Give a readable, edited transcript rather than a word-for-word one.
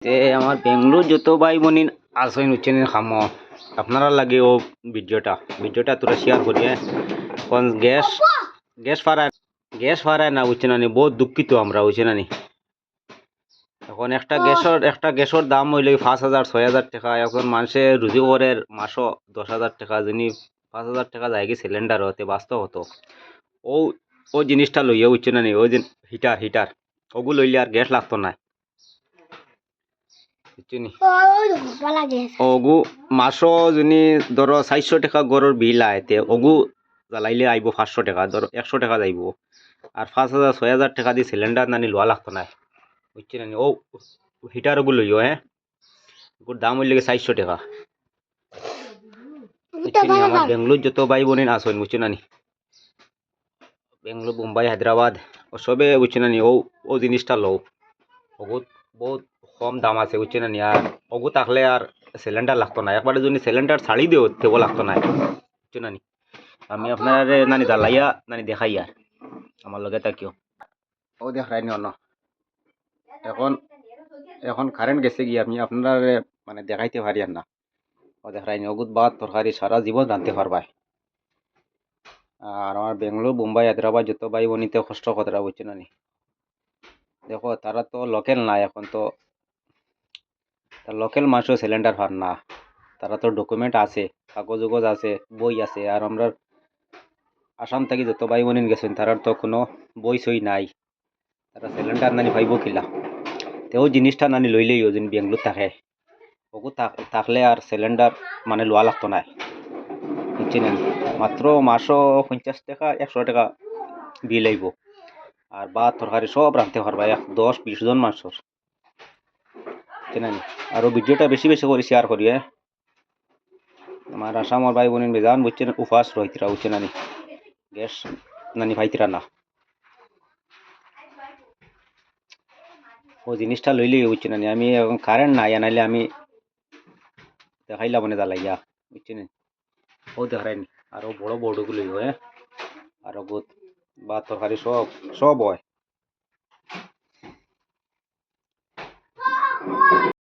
তে আমার বেঙ্গলোর যত ভাই বোন আসেন উচ্ছেন খামো আপনারা লাগে ও ভিডিওটা তোরা শেয়ার করি কোন গ্যাস ফারায় না উচ্ছেন আনি বহুত দুঃখিত আমরা উচ্ছেন আনি এখন একটা গ্যাসের দাম হইলে 5,000 6,000 টাকা এখন মানুষে রুজি করে মাসও 10,000 টাকা যিনি 5,000 টাকা যায় কি সিলিন্ডার হতে বাস্তব হতো ও ও জিনিসটা লইয়া উচ্ছেন আনি ওই যে হিটার ওগুলো লইলে আর গ্যাস লাগতো না অগু মাসও যদি ধরো 400 টাকা গড়ের বিল আইতে অগু জ্বালাইলে আইব 500 টাকা ধরো 100 টাকা যাইব আর 5,000 6,000 টাকা দিয়ে সিলিন্ডার নানি লোয়া লাগতো না বুঝছি নানি ও হিটার ওগুলো লইও ওগুলোর দাম হইলে 400 টাকা আমার বেঙ্গলোর যত ভাই বোন আসেন বুঝছি নানি বেঙ্গলোর মুম্বাই হায়দ্রাবাদ ও সবে বুঝছি নানি ও জিনিসটা লও বহুত বহুত কম দাম আছে বুঝছি নানি আর ওগু থাকলে আর সিলিন্ডার লাগতো না একবারে যদি সিলিন্ডার ছাড়ি দিও তেও লাগতো না বুঝছো নানি আমি আপনার নানি জ্বালাইয়া নানি দেখাইয়া আমার লগে থাকিও ও দেখাই নি অন্য এখন কারেন্ট গেছে গিয়ে আমি আপনার মানে দেখাইতে পারি আর না ও দেখাই নি ওগুত ভাত তরকারি সারা জীবন রাঁধতে পারবাই আর আমার বেঙ্গলোর মুম্বাই হায়দ্রাবাদ যত ভাই বোনিতে কষ্ট কথাটা বুঝছো নানি দেখো তারা তো লোকেল নাই এখন তো লোকেল মানুষও সিলিন্ডার পান না তারা তো ডকুমেন্ট আছে কাগজ উগজ আছে বই আছে আর আমরা আসাম থেকে যত ভাই বোন গেছেন তারার তো কোনো বই সই নাই তারা সিলিন্ডার নানি পাইব কিলা তেও জিনিসটা নানি লইলেই ও যিনি বেঙ্গলোর থাকে ওগু থাকলে আর সিলিন্ডার মানে লোয়া লাগতো না বুঝছি না মাত্র মাসও 50 টাকা 100 টাকা বিল আইব আর ভাত তরকারি সব রাঁধতে পারবা 10-20 জন মানুষের চেনেন আর ভিডিওটা বেশি বেশি করে শেয়ার করি আমার আসামর ভাই বোন বেজান বুঝছেন উপাস রইতিরা বুঝছে নানি গ্যাস নানি ভাইতিরা না ও জিনিসটা লইলেই বুঝছে নানি আমি এখন কারেন্ট নাই আনাইলে আমি দেখাইলাম মানে জ্বালাইয়া বুঝছেন ও দেখাইনি আরো বড় বড়গুলো আর ভাত তরকারি সব হয়